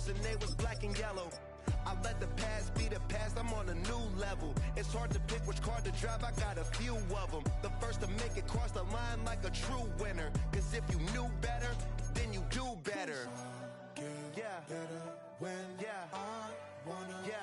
colors and they was black and yellow. I let the past be the past, I'm on a new level. It's hard to pick which car to drive, I got a few of them. The first to make it cross the line like a true winner. Cause if you knew better, then you do better. Yeah. Better when I wanna get.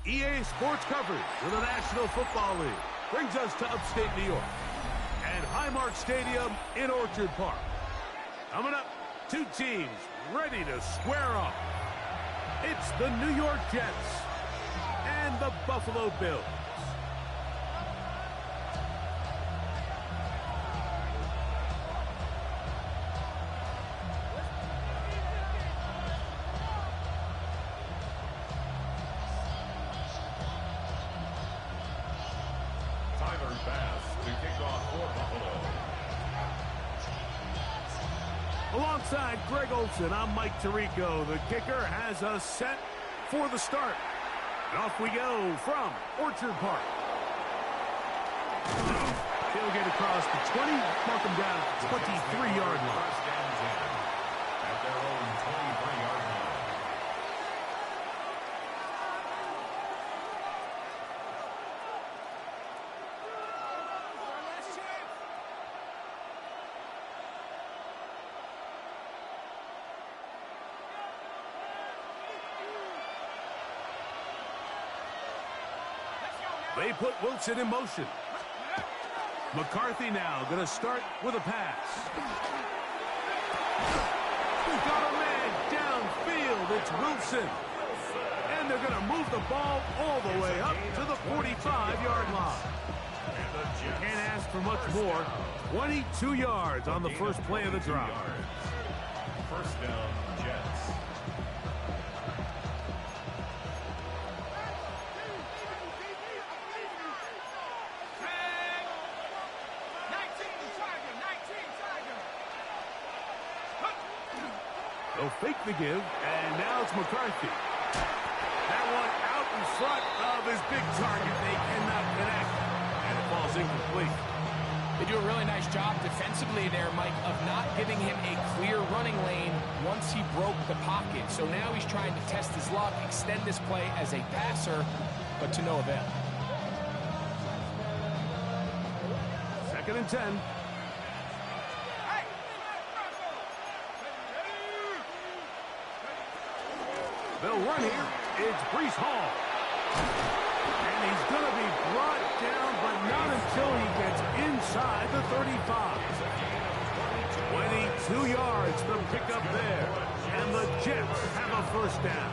EA Sports coverage for the National Football League brings us to upstate New York and Highmark Stadium in Orchard Park. Coming up, two teams ready to square off. It's the New York Jets and the Buffalo Bills. Alongside Greg Olson, I'm Mike Tirico. The kicker has us set for the start. And off we go from Orchard Park. He'll get across the 20, mark him down at the 23-yard line. At their own 23-yard line. They put Wilson in motion. McCarthy now going to start with a pass. Got a man downfield. It's Wilson. And they're going to move the ball all the way up to the 45-yard line. You can't ask for much more. 22 yards on the first play of the drive. First down, Jets. They'll fake the give, and now it's McCarthy. That one out in front of his big target. They cannot connect, and it falls incomplete. They do a really nice job defensively there, Mike, of not giving him a clear running lane once he broke the pocket. So now he's trying to test his luck, extend this play as a passer, but to no avail. 2nd and 10. They'll run here. It's Breece Hall. And he's going to be brought down, but not until he gets inside the 35. 22 yards, the pickup there. And the Jets have a first down.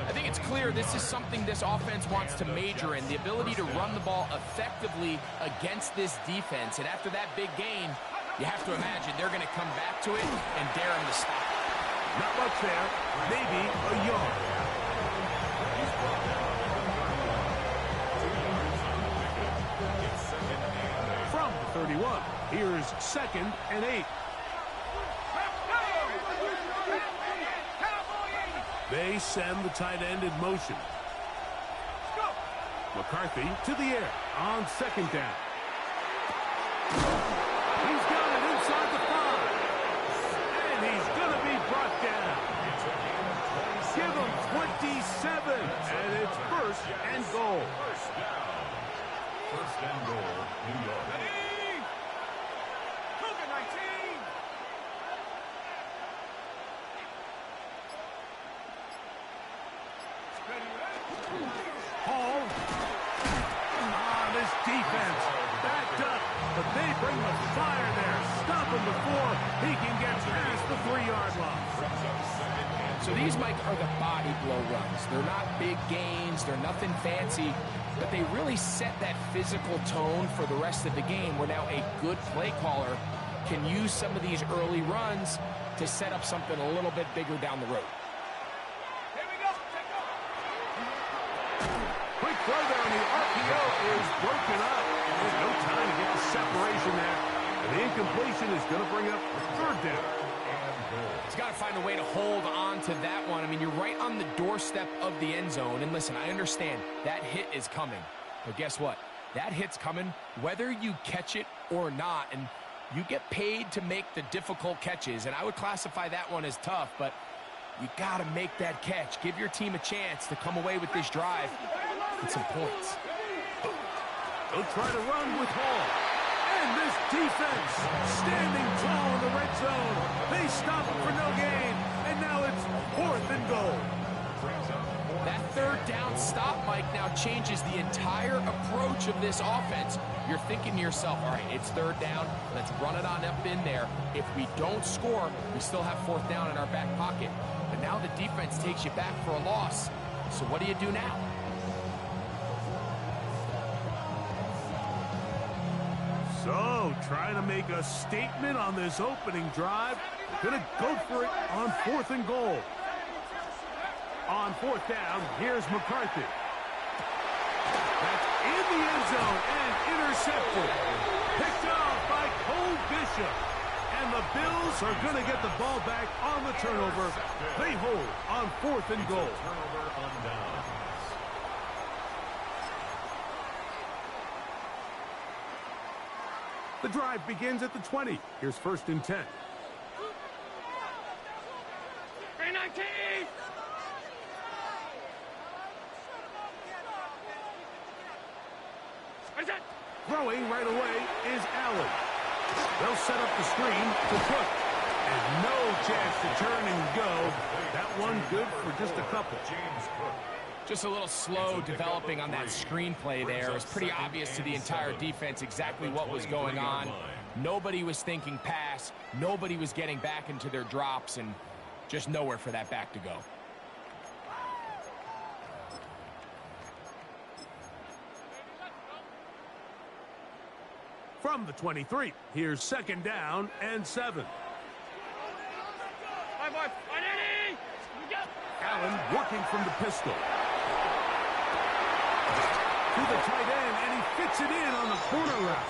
I think it's clear this is something this offense wants to major in, the ability to run the ball effectively against this defense. And after that big gain, you have to imagine they're going to come back to it and dare him to stop. Not much there, maybe a yard. From the 31, here's 2nd and 8. They send the tight end in motion. McCarthy to the air on 2nd down. He's got it inside the 5. And he's going to be brought down. Give him 27. And it's 1st and goal. First and goal, New York. Hall. This defense backed up, but they bring the fire there. Stop him before he can get past the 3-yard line. So these, Mike, are the body blow runs. They're not big gains. They're nothing fancy, but they really set that physical tone for the rest of the game where now a good play caller can use some of these early runs to set up something a little bit bigger down the road. Quick throw there, and the RPO is broken up. There's no time to get the separation there. And the incompletion is going to bring up third down. He's got to find a way to hold on to that one. I mean, you're right on the doorstep of the end zone. And listen, I understand that hit is coming. But guess what? That hit's coming whether you catch it or not. And you get paid to make the difficult catches. And I would classify that one as tough, but you got to make that catch. Give your team a chance to come away with this drive with some points. They'll try to run with Hall. And this defense standing tall in the red zone. They stop it for no gain. And now it's 4th and goal. That third down stop, Mike, now changes the entire approach of this offense. You're thinking to yourself, all right, it's third down. Let's run it on up in there. If we don't score, we still have 4th down in our back pocket. But now the defense takes you back for a loss. So what do you do now? So, trying to make a statement on this opening drive. Gonna go for it on 4th and goal. On 4th down, here's McCarthy. That's in the end zone and intercepted. Picked off by Cole Bishop. And the Bills are going to get the ball back on the turnover. They hold on 4th and goal. The drive begins at the 20. Here's 1st and 10. 319! Throwing right away is Allen. They'll set up the screen to Cook. And no chance to turn and go. That one good for just a couple. Just a little slow developing on that screenplay there. It was pretty obvious to the entire defense exactly what was going on. Nobody was thinking pass. Nobody was getting back into their drops, and just nowhere for that back to go. From the 23, here's 2nd down and 7. Allen working from the pistol. To the tight end, and he fits it in on the corner route.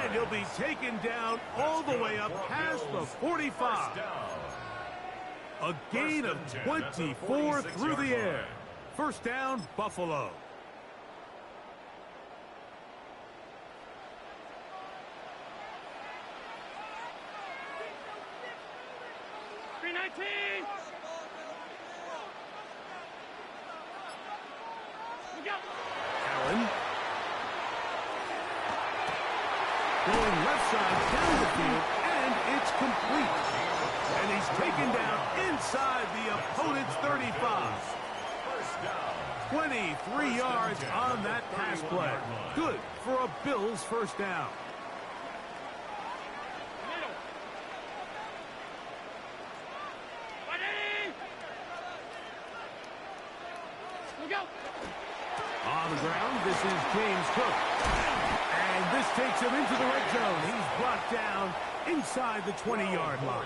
And he'll be taken down all the way up past the 45. A gain of 24 through the air. 1st down, Buffalo. Allen. Going left side down the field, and it's complete. And he's taken down inside the opponent's 35. 23 yards on that pass play. Good for a Bills 1st down. On the ground, this is James Cook. And this takes him into the red zone. He's brought down inside the 20-yard line.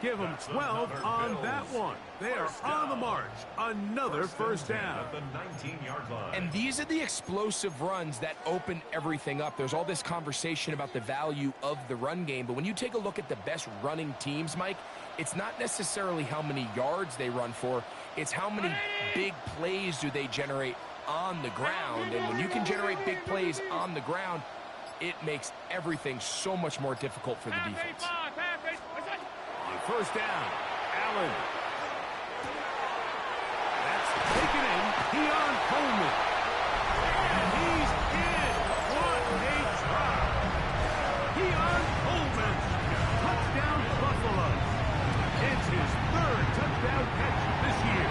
Give him 12 on that one. They are on the march. Another 1st down. And these are the explosive runs that open everything up. There's all this conversation about the value of the run game, but when you take a look at the best running teams, Mike, it's not necessarily how many yards they run for. It's how many big plays do they generate on the ground. And when you can generate big plays on the ground, it makes everything so much more difficult for the defense. On 1st down, Allen. That's taken in. Keon Coleman. And he's in. What a try. Keon Coleman. Touchdown, Buffalo. It's his 3rd touchdown catch this year.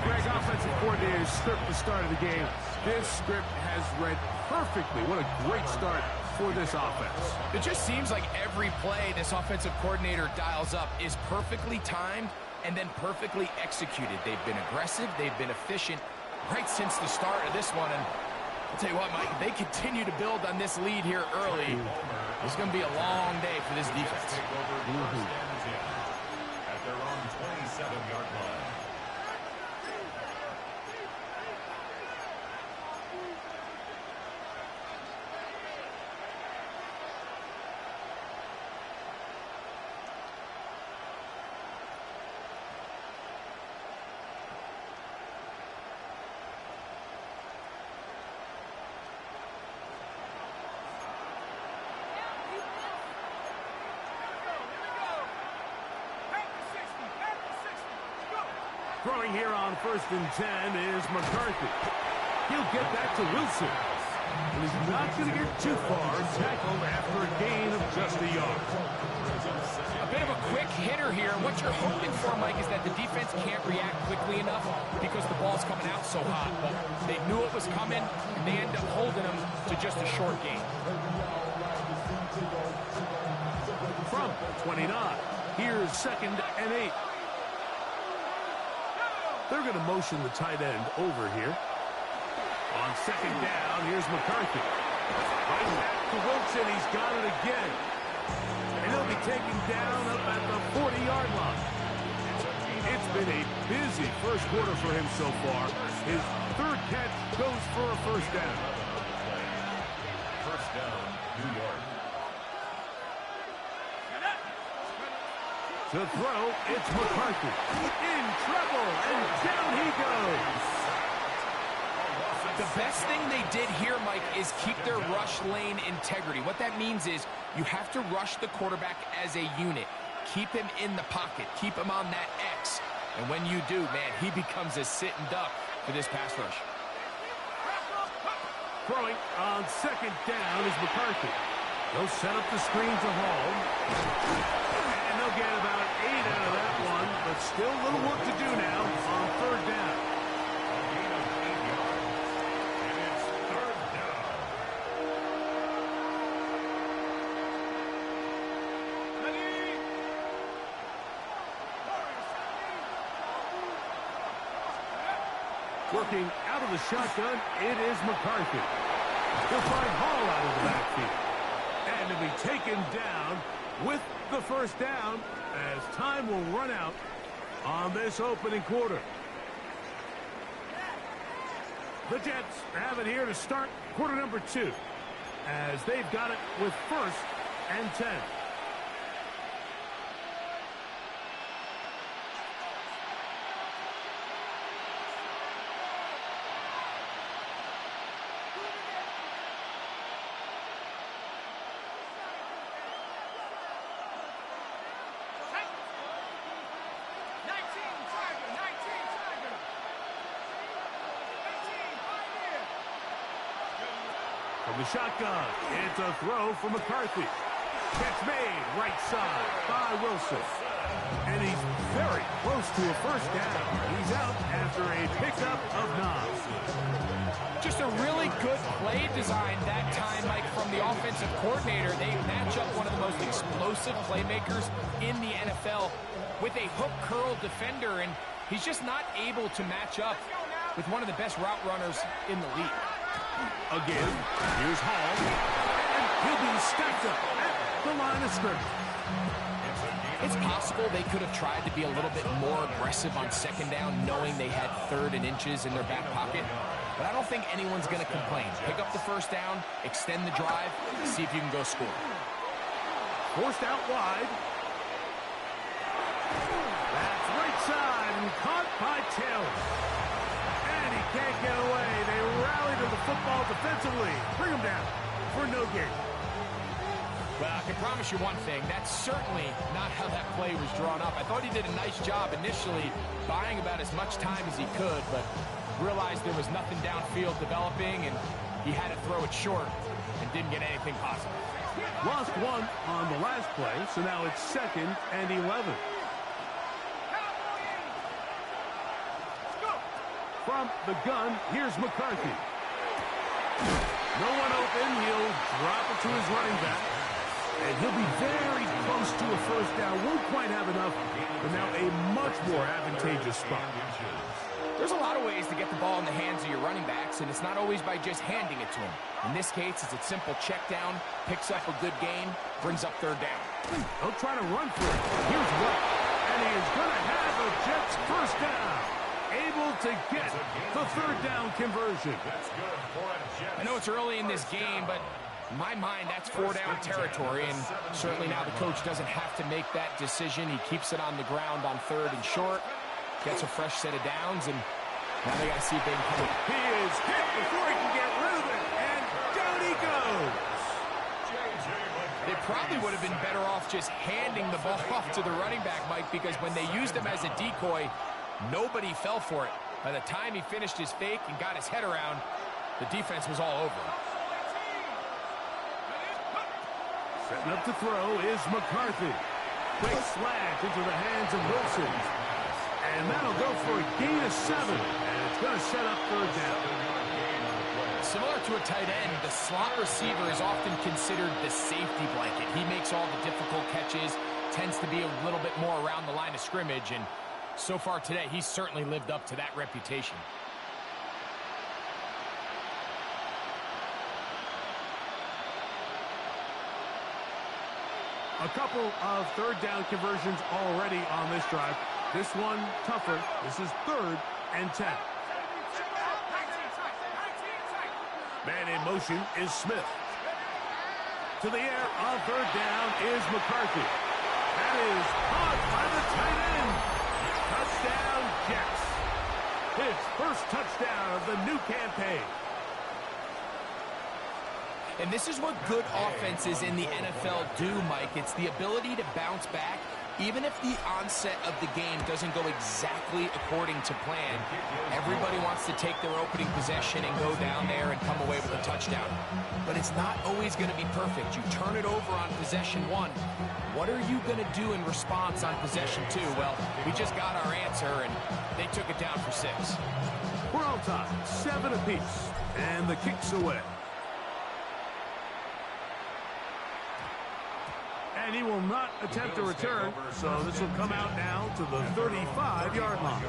Greg, offensive coordinator's script the start of the game. This script has read perfectly. What a great start for this offense. It just seems like every play this offensive coordinator dials up is perfectly timed and then perfectly executed. They've been aggressive. They've been efficient right since the start of this one. And I'll tell you what, Mike, they continue to build on this lead here early. It's going to be a long day for this defense. At their own 27-yard line. Throwing here on 1st and 10 is McCarthy. He'll get that to Wilson. And he's not going to get too far, tackled after a gain of just a yard. A bit of a quick hitter here. What you're hoping for, Mike, is that the defense can't react quickly enough because the ball's coming out so hot. But they knew it was coming, and they end up holding them to just a short gain. From 29, here's 2nd and 8. They're going to motion the tight end over here. On 2nd down, here's McCarthy. Right back to Wilson. He's got it again. And he'll be taken down up at the 40-yard line. It's been a busy first quarter for him so far. His 3rd catch goes for a 1st down. First down, New York. To throw, it's McCarthy. In trouble, and down he goes. The best thing they did here, Mike, is keep their rush lane integrity. What that means is you have to rush the quarterback as a unit. Keep him in the pocket. Keep him on that X. And when you do, man, he becomes a sitting duck for this pass rush. Throwing on 2nd down is McCarthy. They'll set up the screen to Hall. And they'll get about 8 out of that one, but still a little work to do now on 3rd down. Working out of the shotgun, it is McCarthy. He'll find Hall out of the backfield. And he'll be taken down with the 1st down as time will run out on this opening quarter. The Jets have it here to start quarter number 2 as they've got it with 1st and 10. From the shotgun, it's a throw for McCarthy. Catch made, right side by Wilson. And he's very close to a 1st down. He's out after a pickup of 9. Just a really good play design that time, Mike, from the offensive coordinator. They match up one of the most explosive playmakers in the NFL with a hook curl defender, and he's just not able to match up with one of the best route runners in the league. Again, here's Hall, and he'll be stacked up at the line of scrimmage. It's possible they could have tried to be a little bit more aggressive on 2nd down, knowing they had 3rd and inches in their back pocket. But I don't think anyone's going to complain. Pick up the 1st down, extend the drive, see if you can go score. Forced out wide. That's right side and caught by Taylor. And he can't get away. They rally to the football defensively. Bring him down for no gain. Well, I can promise you one thing. That's certainly not how that play was drawn up. I thought he did a nice job initially buying about as much time as he could, but realized there was nothing downfield developing, and he had to throw it short and didn't get anything possible. Lost 1 on the last play, so now it's 2nd and 11. From the gun, here's McCarthy. No one open. He'll drop it to his running back. And he'll be very close to a 1st down. Won't quite have enough, but now a much more advantageous spot. There's a lot of ways to get the ball in the hands of your running backs, and it's not always by just handing it to them. In this case, it's a simple check down, picks up a good gain, brings up 3rd down. They'll try to run for it. Here's White, and he is going to have a Jets 1st down. Able to get the 3rd down conversion. I know it's early in this game, but in my mind, that's 4-down territory, and certainly now the coach doesn't have to make that decision. He keeps it on the ground on 3rd and short, gets a fresh set of downs, and now they got to see if they can come. He is hit before he can get rid of it, and down he goes. They probably would have been better off just handing the ball off to the running back, Mike, because when they used him as a decoy, Nobody fell for it. By the time he finished his fake and got his head around, the defense was all over him. Setting up to throw is McCarthy. Quick slant into the hands of Wilson. And that'll go for a gain of 7. And it's going to set up third down. Similar to a tight end, the slot receiver is often considered the safety blanket. He makes all the difficult catches, tends to be a little bit more around the line of scrimmage, and so far today, he's certainly lived up to that reputation. A couple of third down conversions already on this drive. This one tougher. This is 3rd and 10. Man in motion is Smith. To the air on 3rd down is McCarthy. That is caught by the tight end. Touchdown, Jets. His first touchdown of the new campaign. And this is what good offenses in the NFL do, Mike. It's the ability to bounce back, even if the onset of the game doesn't go exactly according to plan. Everybody wants to take their opening possession and go down there and come away with a touchdown. But it's not always going to be perfect. You turn it over on possession 1. What are you going to do in response on possession 2? Well, we just got our answer, and they took it down for 6. We're all tied, 7 apiece, and the kick's away. And he will not attempt a return, so this will come out now to the 35-yard line.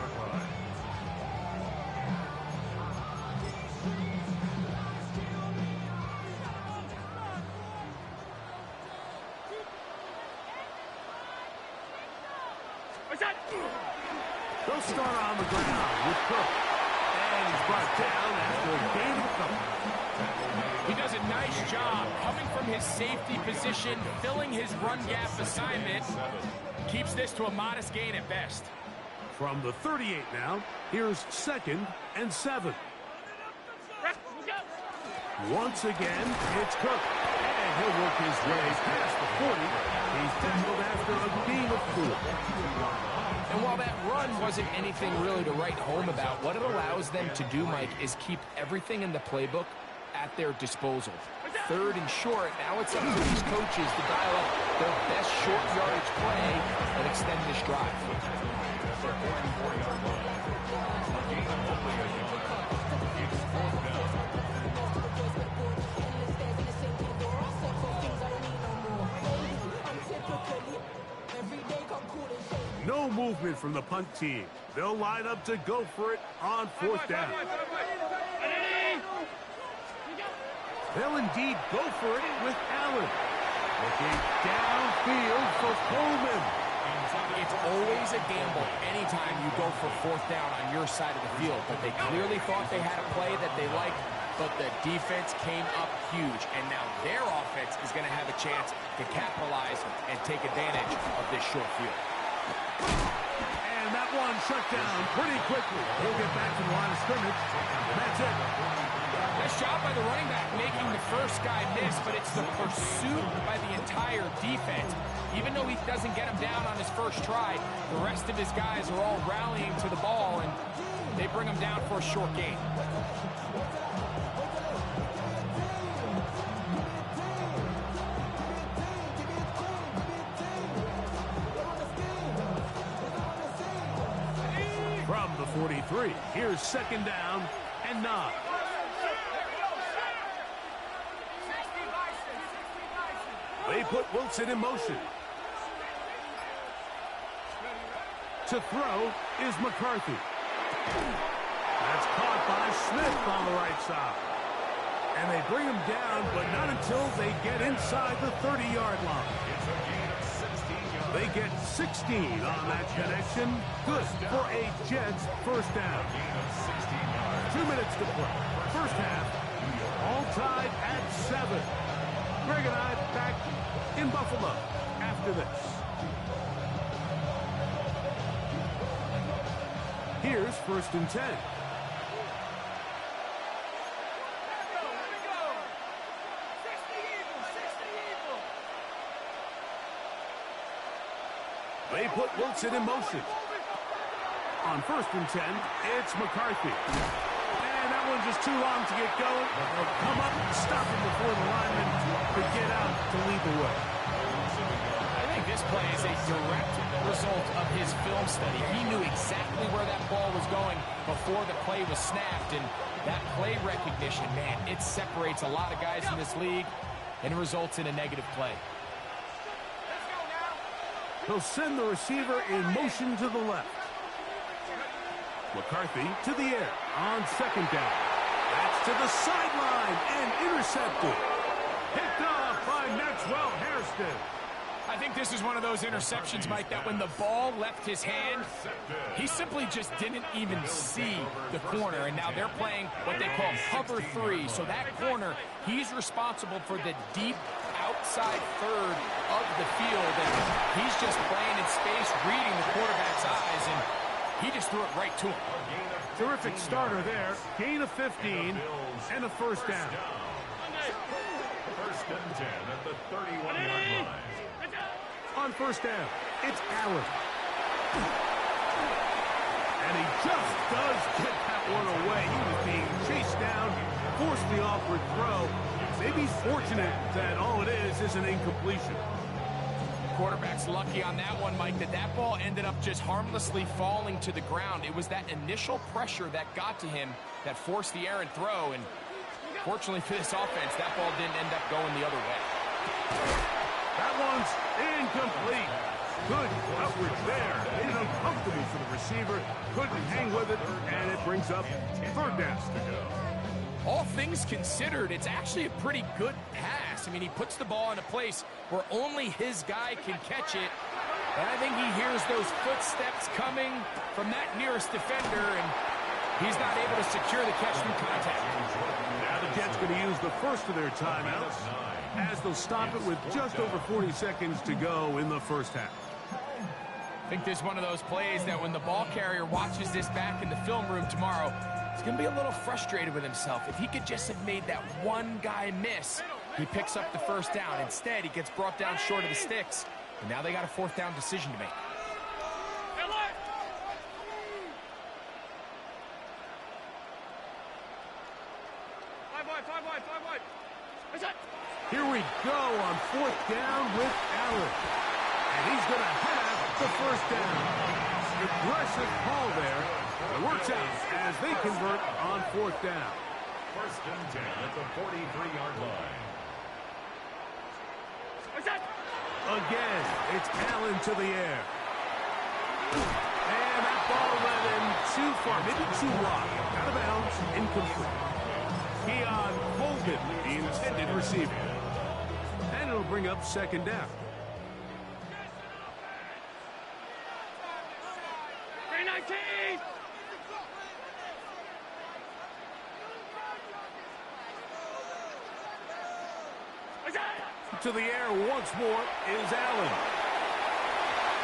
They'll start on the ground with Cook. And he's brought down after a gain of a couple. He does a nice job coming from his safety position, filling his run gap assignment. Keeps this to a modest gain at best. From the 38 now, here's 2nd and 7. Once again, it's Cook. And he'll work his way past the 40. He's tackled after a gain of 4. And while that run wasn't anything really to write home about, what it allows them to do, Mike, is keep everything in the playbook at their disposal. 3rd and short, now it's up to these coaches to dial up their best short yardage play and extend this drive. No movement from the punt team. They'll line up to go for it on 4th down. They'll indeed go for it with Allen. Looking downfield for Coleman. It's always a gamble anytime you go for 4th down on your side of the field. But they clearly thought they had a play that they liked, but the defense came up huge. And now their offense is going to have a chance to capitalize and take advantage of this short field. And that one shut down pretty quickly. He'll get back to the line of scrimmage. That's it. Nice job by the running back making the first guy miss, but it's the pursuit by the entire defense. Even though he doesn't get him down on his first try, the rest of his guys are all rallying to the ball, and they bring him down for a short gain. From the 43, here's 2nd down and 9. They put Wilson in motion. To throw is McCarthy. That's caught by Smith on the right side. And they bring him down, but not until they get inside the 30-yard line. They get 16 on that connection. Good for a Jets first down. 2 minutes to play. First half, all tied at 7. Greg and I back in Buffalo after this. Here's 1st and 10. They put Wilson in motion. On 1st and 10, it's McCarthy. And that one's just too long to get going. They'll come up and stop him before the lineman could get out to lead the way. I think this play is a direct result of his film study. He knew exactly where that ball was going before the play was snapped. And that play recognition, man, it separates a lot of guys in this league and results in a negative play. He'll send the receiver in motion to the left. McCarthy to the air on 2nd down. That's to the sideline and intercepted. Picked off by Maxwell Hairston. I think this is one of those interceptions, Mike, that when the ball left his hand, he simply just didn't even see the corner. And now they're playing what they call cover 3. So that corner, he's responsible for the deep outside third of the field. And he's just playing in space, reading the quarterback's eyes, and he just threw it right to him. Terrific starter there. Gain of 15 and a 1st down. 1st and 10 at the 31-yard line. On 1st down, it's Allen. And he just does get that one away. He was being chased down, forced the awkward throw. Maybe fortunate that all it is an incompletion. Quarterback's lucky on that one, Mike, that ball ended up just harmlessly falling to the ground. It was that initial pressure that got to him that forced the errant throw, and fortunately for this offense, that ball didn't end up going the other way. That one's incomplete. Good coverage there. Made it uncomfortable for the receiver. Couldn't hang with it, and it brings up 3rd down. All things considered, it's actually a pretty good pass. I mean, he puts the ball in a place where only his guy can catch it. And I think he hears those footsteps coming from that nearest defender, and he's not able to secure the catch through contact. Now the Jets going to use the first of their timeouts as they'll stop it with just over 40 seconds to go in the 1st half. I think this is one of those plays that when the ball carrier watches this back in the film room tomorrow, he's going to be a little frustrated with himself. If he could just have made that one guy miss, he picks up the 1st down. Instead, he gets brought down short of the sticks, and now they got a 4th down decision to make. Here we go on 4th down with Allen. And he's going to have the 1st down. Aggressive call there. It works out as they convert on 4th down. 1st and 10 at the 43-yard line. Again, it's Allen to the air. And that ball went in too far, maybe too wide. Out of bounds, incomplete. Keon Holden, the intended receiver. And it'll bring up 2nd down. To the air once more is Allen.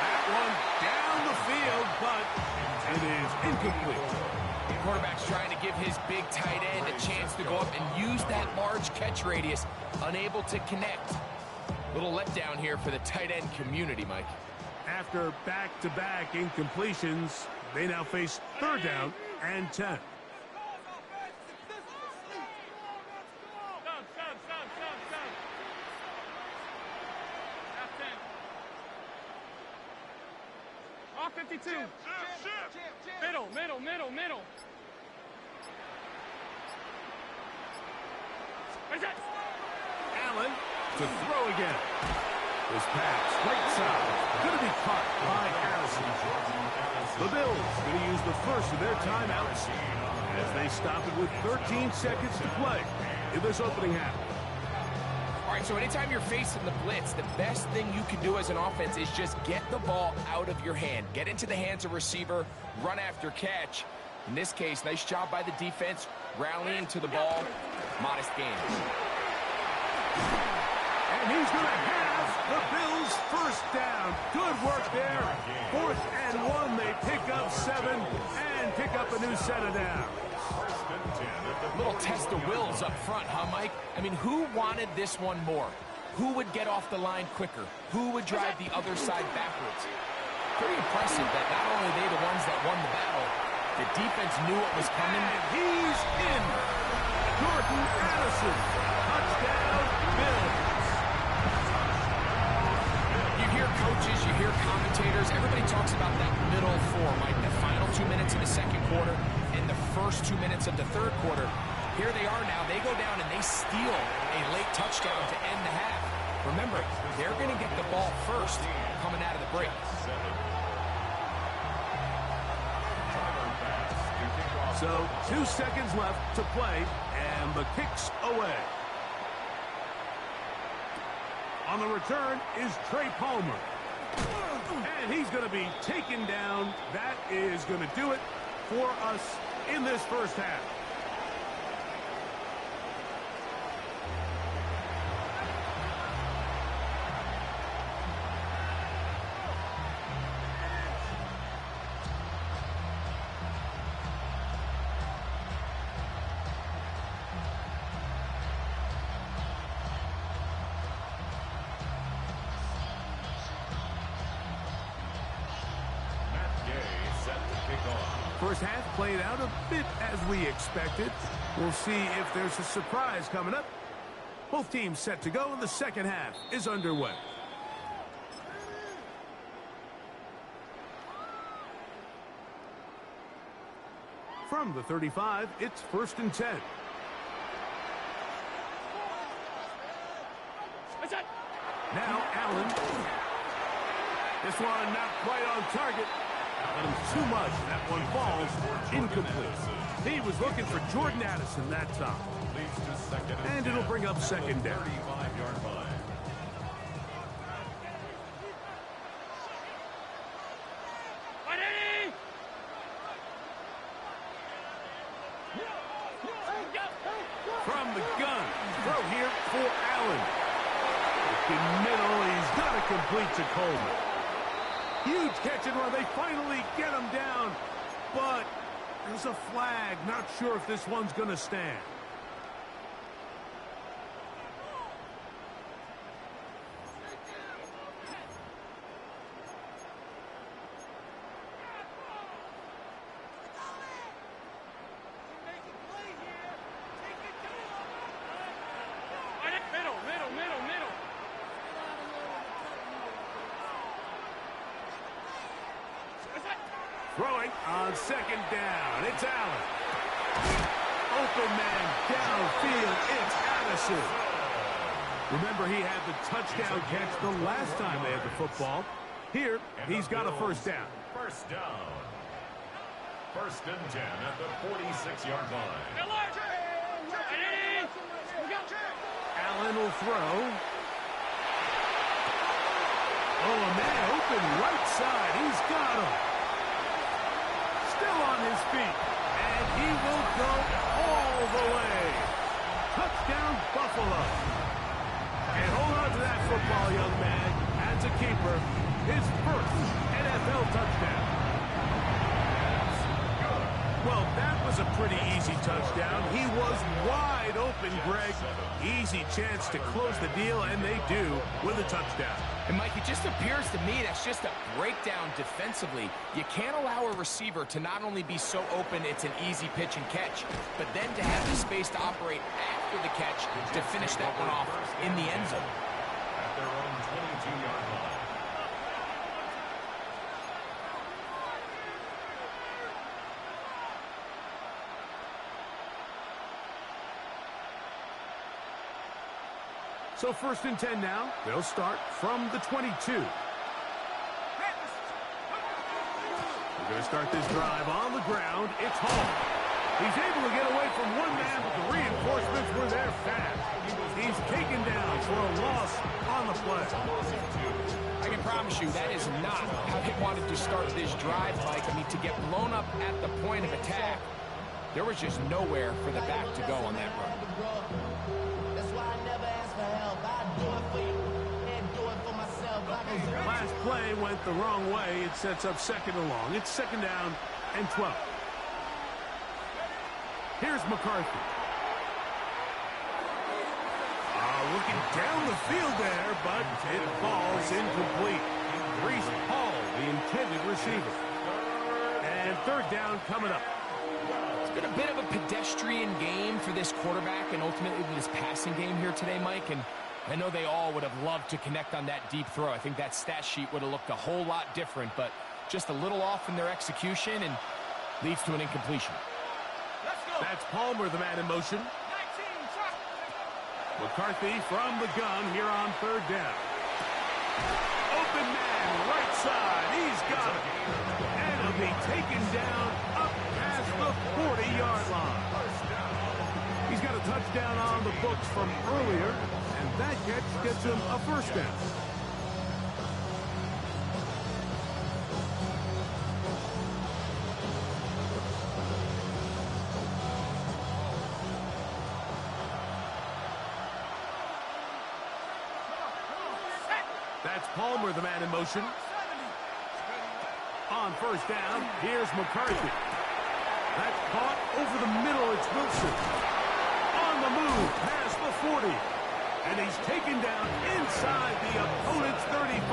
That one down the field, but it is incomplete. The quarterback's trying to give his big tight end a chance to go up and use that large catch radius. Unable to connect. Little letdown here for the tight end community, Mike. After back-to-back incompletions, they now face 3rd down and 10. All 52. Middle. Allen to throw again. This pass, right side, going to be caught by Harrison. The Bills going to use the first of their timeouts as they stop it with 13 seconds to play in this opening half. All right, so anytime you're facing the blitz, the best thing you can do as an offense is just get the ball out of your hand. Get into the hands of receiver, run after catch. In this case, nice job by the defense, rallying to the ball. Modest gain. And he's going to have the Bills' 1st down. Good work there. 4th and 1. They pick up 7 and pick up a new set of downs. Little test of wills up front, huh, Mike? I mean, who wanted this one more? Who would get off the line quicker? Who would drive the other side backwards? Pretty impressive that not only are they the ones that won the battle, the defense knew what was coming. And he's in. Jordan Addison. Touchdown, Bills. You hear coaches, you hear commentators, everybody talks about that middle four, like the final 2 minutes of the second quarter and the first 2 minutes of the third quarter. Here they are now. They go down and they steal a late touchdown to end the half. Remember, they're going to get the ball first coming out of the break. So 2 seconds left to play, and the kick's away. On the return is Trey Palmer. And he's going to be taken down. That is going to do it for us in this first half. First half played out a bit as we expected. We'll see if there's a surprise coming up. Both teams set to go, and the second half is underway. From the 35, it's 1st and 10. Now Allen. This one not quite on target. But it was too much. That one falls incomplete. He was looking for Jordan Addison that time. And it'll bring up second down. From the gun. Throw here for Allen. In middle, he's got to complete to Coleman. Huge catch and run. They finally get him down. But there's a flag. Not sure if this one's going to stand. Throwing on second down. It's Allen. Open man downfield. It's Addison. Remember, he had the touchdown catch the last time they had the football. Here, he's got a first down. First down. 1st and 10 at the 46-yard line. Allen will throw. Oh, a man open right side. He's got him. Still on his feet, and he will go all the way. Touchdown, Buffalo. And hold on to that football, young man. As a keeper, his first NFL touchdown. Well, that was a pretty easy touchdown. He was wide open, Greg. Easy chance to close the deal, and they do with a touchdown. And, Mike, it just appears to me that's just a breakdown defensively. You can't allow a receiver to not only be so open it's an easy pitch and catch, but then to have the space to operate after the catch to finish that one off in the end zone. At their own 22-yard line. So 1st and 10 now. They'll start from the 22. We're going to start this drive on the ground. It's Hall. He's able to get away from one man, but the reinforcements were there fast. He's taken down for a loss on the play. I can promise you that is not how they wanted to start this drive, Mike. I mean, to get blown up at the point of attack, there was just nowhere for the back to go on that run. Last play went the wrong way. It sets up second and long. It's 2nd down and 12. Here's McCarthy. Looking down the field there, but it falls incomplete. Reese Hall the intended receiver. And third down coming up. It's been a bit of a pedestrian game for this quarterback and ultimately this passing game here today, Mike. And I know they all would have loved to connect on that deep throw. I think that stat sheet would have looked a whole lot different, but just a little off in their execution and leads to an incompletion. That's Palmer, the man in motion. McCarthy from the gun here on third down. Open man, right side. He's got it. And it'll be taken down up past the 40-yard line. He's got a touchdown on the books from earlier, and that catch gets him a first down. That's Palmer, the man in motion. On first down, here's McCarthy. That's caught over the middle. It's Wilson. On the move, past the 40. And he's taken down inside the opponent's 35.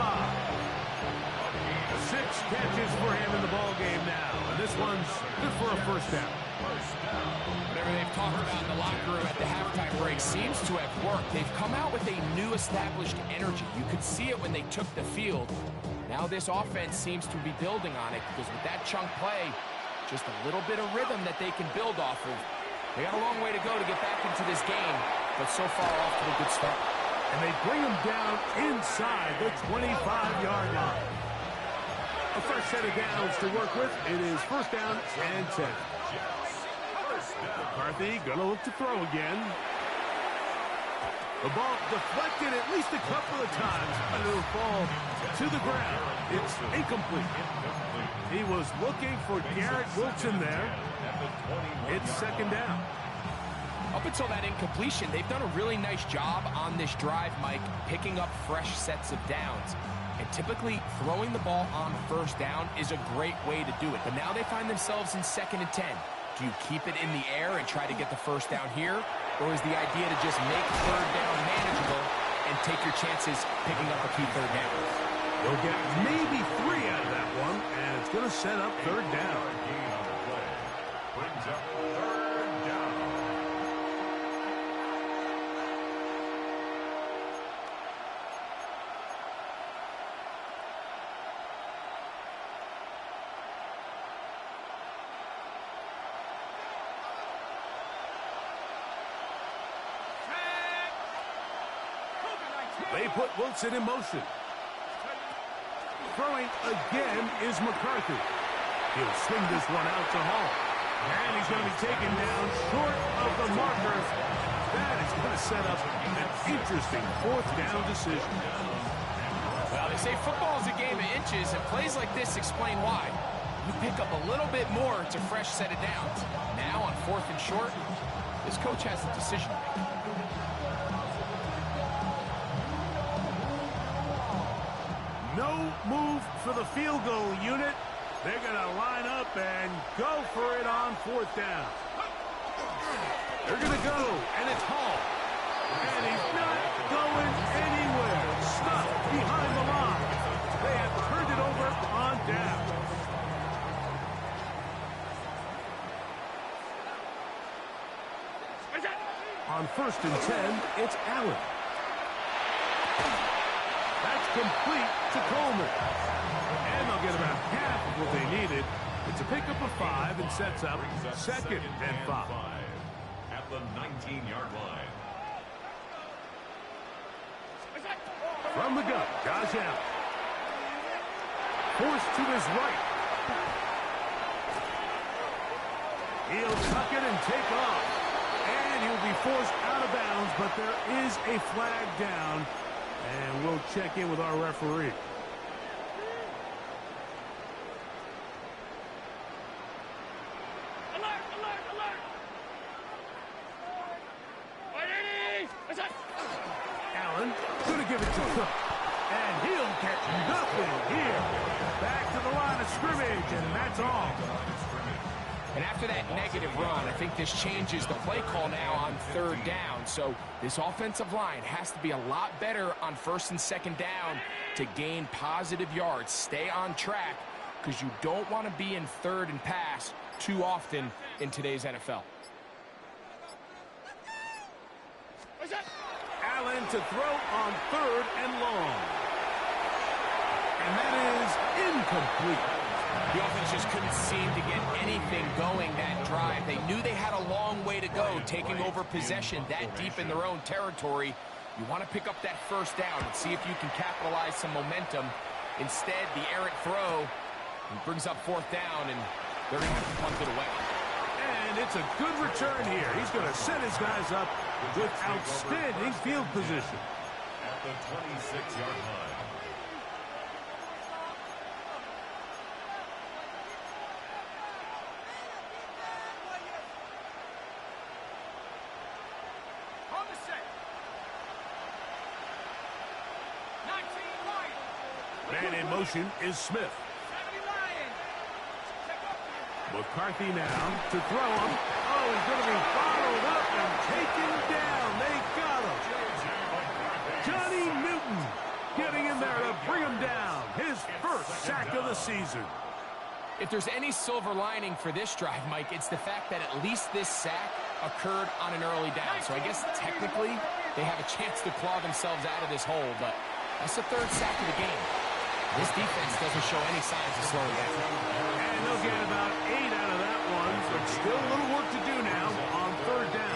6 catches for him in the ball game now. And this one's good for a first down. Whatever they've talked about in the locker room at the halftime break seems to have worked. They've come out with a new established energy. You could see it when they took the field. Now this offense seems to be building on it because with that chunk play, just a little bit of rhythm that they can build off of. They got a long way to go to get back into this game, but so far off to a good start. And they bring him down inside the 25-yard line. A fresh set of downs to work with. It is first down and 10. McCarthy gonna look to throw again. The ball deflected at least a couple of times, and it'll fall to the ground. It's incomplete. He was looking for Garrett Wilson there. It's second down. Up until that incompletion, they've done a really nice job on this drive, Mike, picking up fresh sets of downs. And typically, throwing the ball on first down is a great way to do it. But now they find themselves in 2nd and 10. Do you keep it in the air and try to get the first down here? Or is the idea to just make third down manageable and take your chances picking up a few third downs? They'll get maybe 3 out of that one, and it's going to set up third down. Brings up third down. They put Wilson in motion. Throwing again is McCarthy. He'll swing this one out to Hall. And he's going to be taken down short of the marker. That is going to set up an interesting 4th down decision. Well, they say football is a game of inches, and plays like this explain why. You pick up a little bit more, it's a fresh set of downs. Now on 4th and short, this coach has a decision to make. No move for the field goal unit. They're going to line up and go for it on 4th down. They're going to go, and it's Hall. And he's not going anywhere. Stuck behind the line. They have turned it over on down. On 1st and 10, it's Allen. That's complete to Coleman. And they'll get about half of what they needed. It's a pickup of 5 and sets up 2nd and 5. At the 19-yard line. From the gun, Josh Allen. Forced to his right. He'll tuck it and take off. And he'll be forced out of bounds, but there is a flag down. And we'll check in with our referee. Alert, alert, alert! Allen gonna give it to Cook. And he'll catch nothing here. Back to the line of scrimmage, and that's all. And after that negative run, I think this changes the play call now on third down. So this offensive line has to be a lot better on first and second down to gain positive yards. Stay on track because you don't want to be in third and pass too often in today's NFL. Allen to throw on third and long. And that is incomplete. The offense just couldn't seem to get anything going that drive. They knew they had a long way to go, taking over possession that deep in their own territory. You want to pick up that first down and see if you can capitalize some momentum. Instead, the errant throw brings up fourth down, and they're going to have to punt it away. And it's a good return here. He's going to set his guys up with outstanding field position. At the 26-yard line. Man in motion is Smith. McCarthy now to throw him. Oh, he's going to be followed up and taken down. They got him. Johnny Newton getting in there to bring him down. His first sack of the season. If there's any silver lining for this drive, Mike, it's the fact that at least this sack occurred on an early down. So I guess technically they have a chance to claw themselves out of this hole, but that's the third sack of the game. This defense doesn't show any signs of slowing down. And they'll get about 8 out of that one, but still a little work to do now on third down.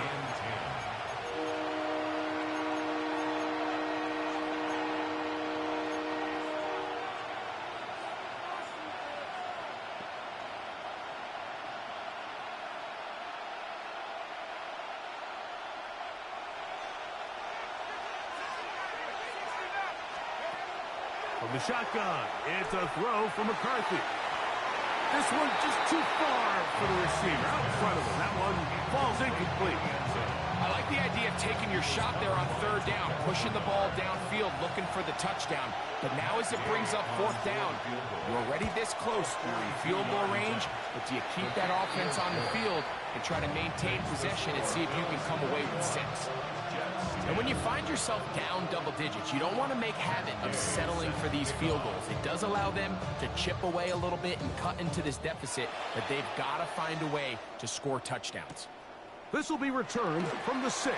From the shotgun, it's a throw from McCarthy. This one just too far for the receiver. Out in front of him. That one falls incomplete. I like the idea of taking your shot there on third down, pushing the ball downfield, looking for the touchdown. But now as it brings up fourth down, you're already this close. You're in field goal range, but do you keep that offense on the field and try to maintain possession and see if you can come away with 6? And when you find yourself down double digits, you don't want to make habit of settling for these field goals. It does allow them to chip away a little bit and cut into this deficit, but they've got to find a way to score touchdowns. This will be returned from the 6.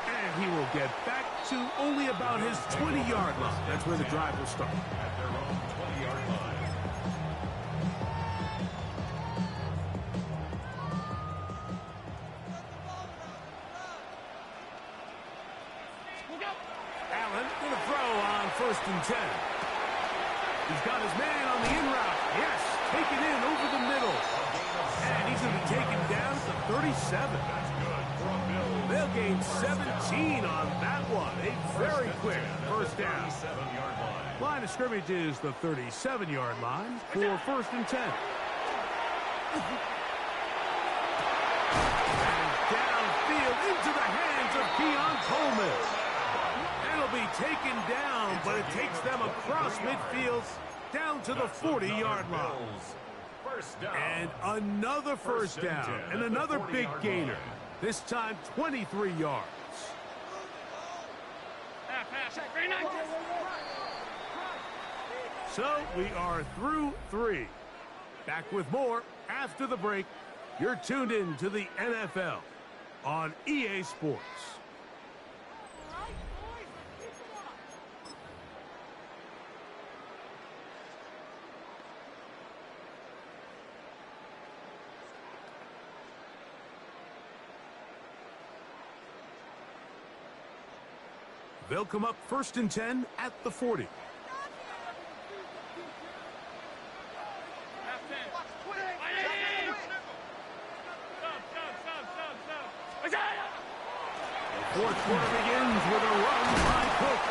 And he will get back to only about his 20-yard line. That's where the drive will start. At their own 20-yard line. Allen going to throw on first and 10. He's got his man on the in route. Yes, taken in over the middle. And he's going to be taken down to 37. They'll gain 17 on that one. A very quick first down. Line of scrimmage is the 37-yard line for first and 10. And downfield into the hands of Keon Coleman. That'll be taken down, but it takes them across midfield down to the 40-yard line. And another first down and another big gainer. This time 23 yards. So we are through 3. Back with more after the break. You're tuned in to the NFL on EA Sports. They'll come up first and 10 at the 40. The fourth quarter begins with a run by Cook.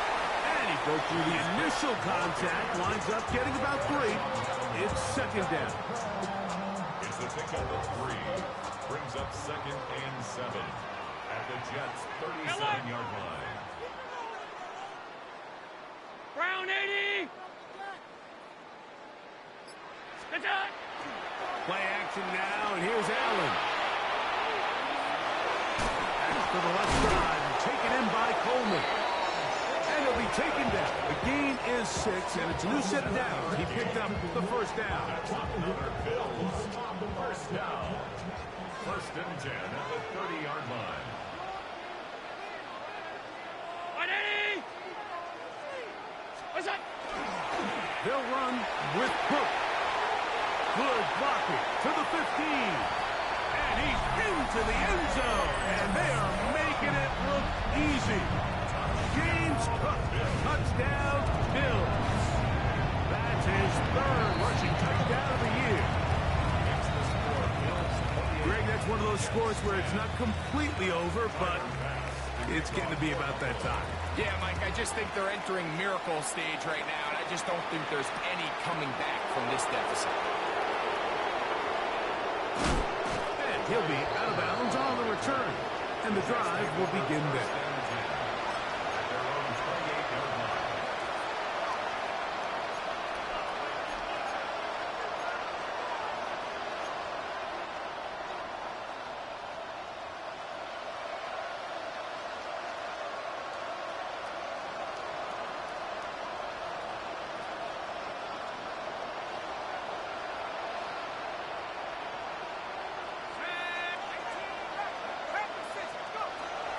And he broke through the initial contact, winds up getting about 3. It's second down. It's a pickup of 3. Brings up second and 7 at the Jets' 37-yard line. Brown 80! Good job! Play action now, and here's Allen. Back to the left side, and taken in by Coleman. And he'll be taken down. The gain is 6, and it's a new set of downs. He picked up the first down. Another Bills first down. First and 10 at the 30-yard line. They'll run with Cook. Good blocking to the 15. And he's into the end zone. And they are making it look easy. James Cook, touchdown, Bills. That's his 3rd rushing touchdown of the year. Greg, that's one of those scores where it's not completely over, but it's getting to be about that time. Yeah, Mike, I just think they're entering miracle stage right now, and I just don't think there's any coming back from this deficit. And he'll be out of bounds on the return, and the drive will begin there.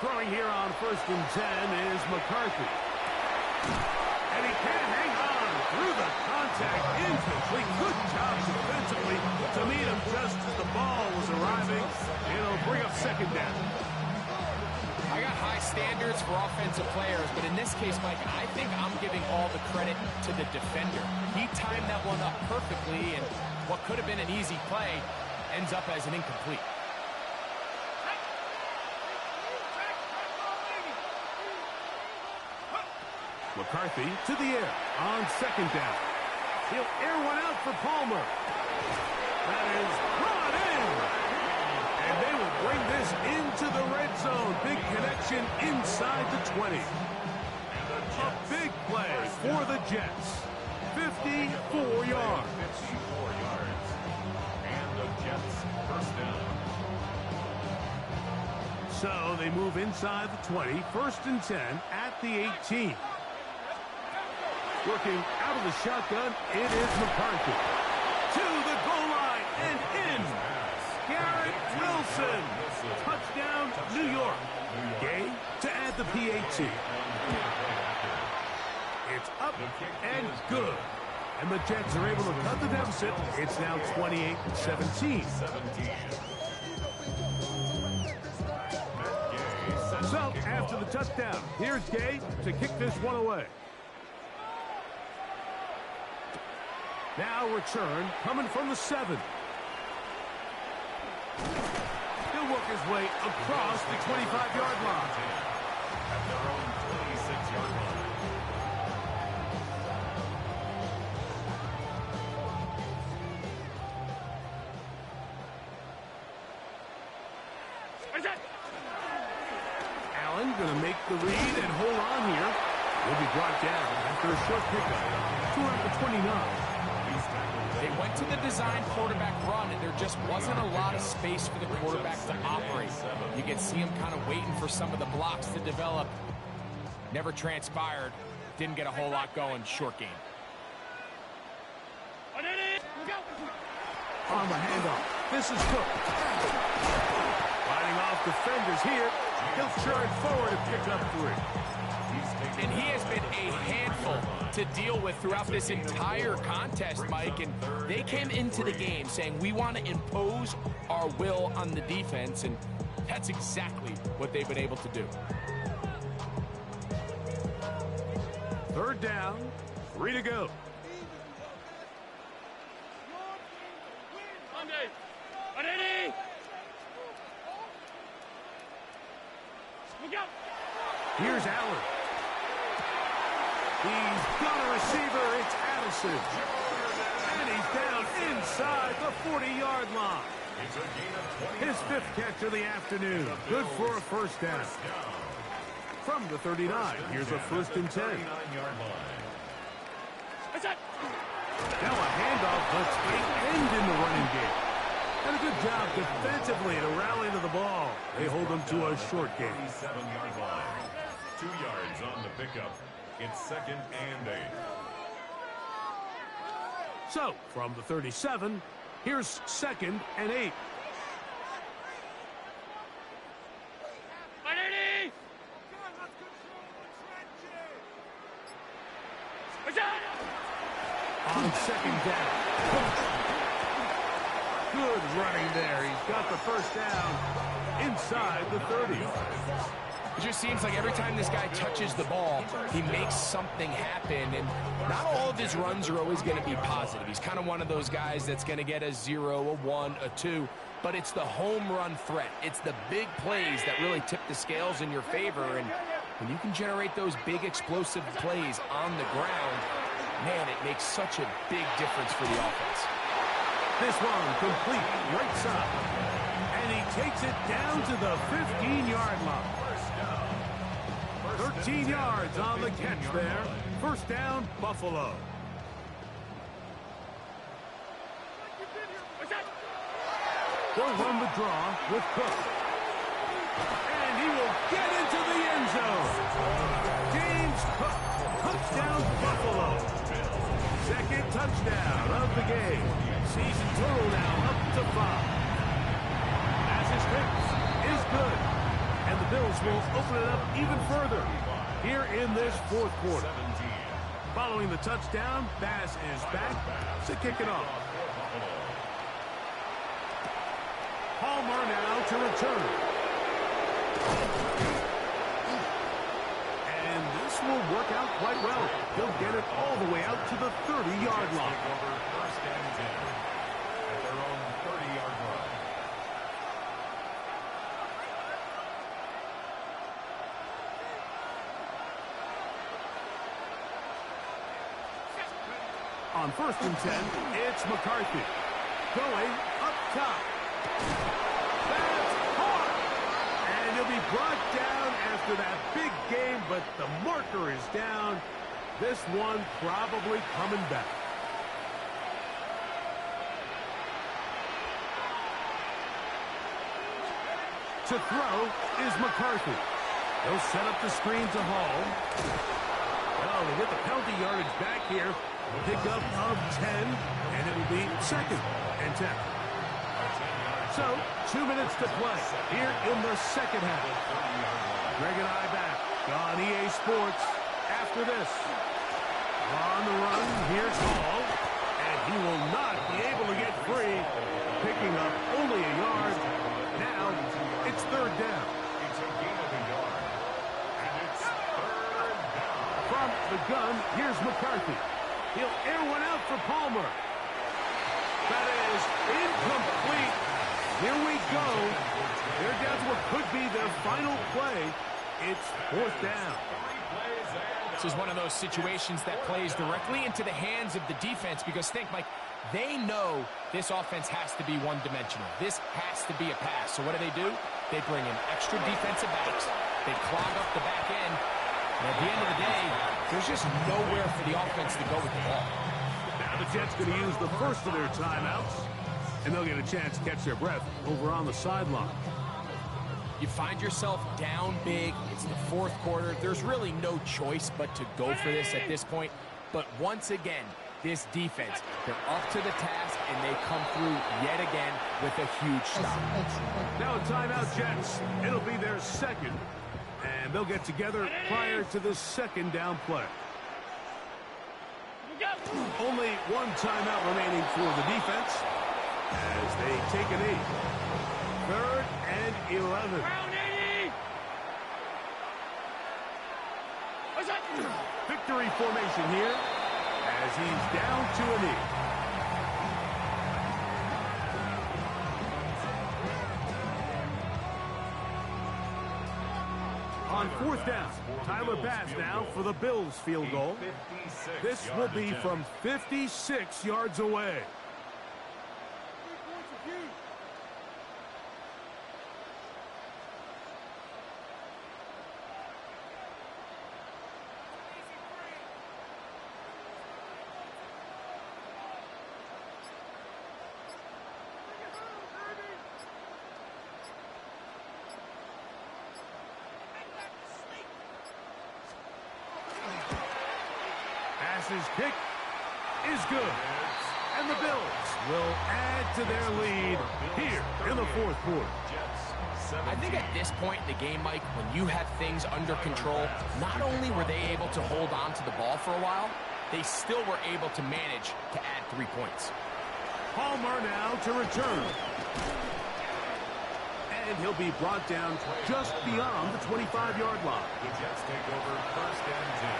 Throwing here on 1st and 10 is McCarthy. And he can't hang on through the contact. Incomplete. Good job defensively to meet him just as the ball was arriving. It'll bring up 2nd down. I got high standards for offensive players, but in this case, Mike, I think I'm giving all the credit to the defender. He timed that one up perfectly, and what could have been an easy play ends up as an incomplete. McCarthy to the air on 2nd down. He'll air one out for Palmer. That is brought in. And they will bring this into the red zone. Big connection inside the 20. A big play for the Jets. 54 yards. 54 yards. And the Jets first down. So they move inside the 20. 1st and 10 at the 18. Working out of the shotgun, it is McCarthy. To the goal line and in. Garrett Wilson. Touchdown, New York. Gay to add the PAT. It's up and good. And the Jets are able to cut the deficit. It's now 28-17. So, after the touchdown, here's Gay to kick this one away. Now return coming from the 7. He'll work his way across the 25-yard line. At their own 26-yard line. Allen going to make the read and hold on here. Will be brought down after a short pickup to around the 29. They went to the design quarterback run, and there just wasn't a lot of space for the quarterback to operate. You can see him kind of waiting for some of the blocks to develop. Never transpired. Didn't get a whole lot going. Short game. On the handoff. This is Cook. Fighting off defenders here. He'll charge forward and pick up 3. And he has been a handful to deal with throughout this entire contest, Mike. And they came into the game saying, we want to impose our will on the defense. And that's exactly what they've been able to do. 3rd down. 3 to go. Here's Allen. He's got a receiver. It's Addison. And he's down inside the 40-yard line. His 5th catch of the afternoon. Good for a 1st down. From the 39, here's a 1st and 10. Now a handoff. Let's end in the running game. And a good job defensively to rally to the ball. They hold them to a short game. 37-yard line. 2 yards on the pickup. It's 2nd and 8. So, from the 37, here's 2nd and 8. On 2nd down. Good running there. He's got the first down inside the 30. It just seems like every time this guy touches the ball, he makes something happen. And not all of his runs are always going to be positive. He's kind of one of those guys that's going to get a 0, a 1, a 2. But it's the home run threat. It's the big plays that really tip the scales in your favor. And when you can generate those big explosive plays on the ground, man, it makes such a big difference for the offense. This one complete right side. And he takes it down to the 15-yard line. 13 yards on the catch there. First down, Buffalo. They'll run the draw with Cook. And he will get into the end zone. James Cook, touchdown Buffalo. Second touchdown of the game. Season total now up to 5. As his hits is good. And the Bills will open it up even further here in this fourth quarter. Following the touchdown, Bass is back to kick it off. Palmer now to return. And this will work out quite well. He'll get it all the way out to the 30-yard line. First and 10 at their own 30-yard line. On 1st and 10, it's McCarthy. Going up top. That's hard. And he'll be brought down after that big game, but the marker is down. This one probably coming back. To throw is McCarthy. He'll set up the screen to Hall. Well, they get the penalty yardage back here. Pickup of 10, and it will be 2nd and 10. So, 2 minutes to play here in the second half. Greg and I back on EA Sports after this. On the run, here's Hall, and he will not be able to get free, picking up only a yard. Now, it's 3rd down. It's a gain of a yard, and it's 3rd down. From the gun, here's McCarthy. He'll air one out for Palmer. That is incomplete. Here we go. They're down to what could be their final play. It's 4th down. This is one of those situations that plays directly into the hands of the defense because think, Mike, they know this offense has to be one-dimensional. This has to be a pass. So what do? They bring in extra defensive backs. They clog up the back end. And at the end of the day, there's just nowhere for the offense to go with the ball. Now the Jets going to use the first of their timeouts, and they'll get a chance to catch their breath over on the sideline. You find yourself down big. It's the 4th quarter. There's really no choice but to go for this at this point. But once again, this defense, they're up to the task, and they come through yet again with a huge stop. Now a timeout, Jets. It'll be their second, and they'll get together prior to the second down play. Only one timeout remaining for the defense as they take an 8. 3rd and 11. Victory formation here as he's down to a knee. On 4th down, Tyler Bass now for the Bills field goal. This will be from 56 yards away. This kick is good. And the Bills will add to their lead here in the fourth quarter. I think at this point in the game, Mike, when you have things under control, not only were they able to hold on to the ball for a while, they still were able to manage to add 3 points. Palmer now to return. And he'll be brought down just beyond the 25-yard line. The Jets take over 1st and 10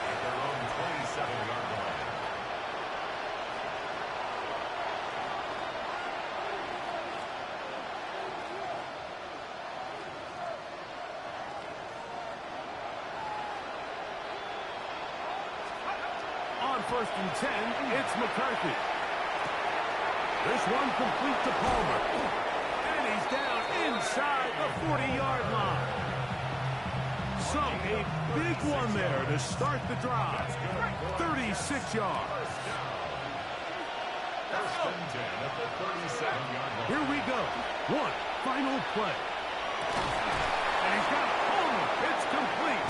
at their own 27-yard line. On 1st and 10, it's McCarthy. This one complete to Palmer. And he's down inside the 40-yard line. So a big one there to start the drive. 36 yards. 1st and 10 at the 37-yard line. Here we go. One final play. And he's got Palmer. It's complete.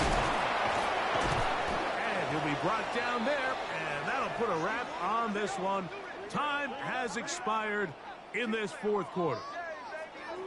And he'll be brought down there, and that'll put a wrap on this one. Time has expired in this fourth quarter.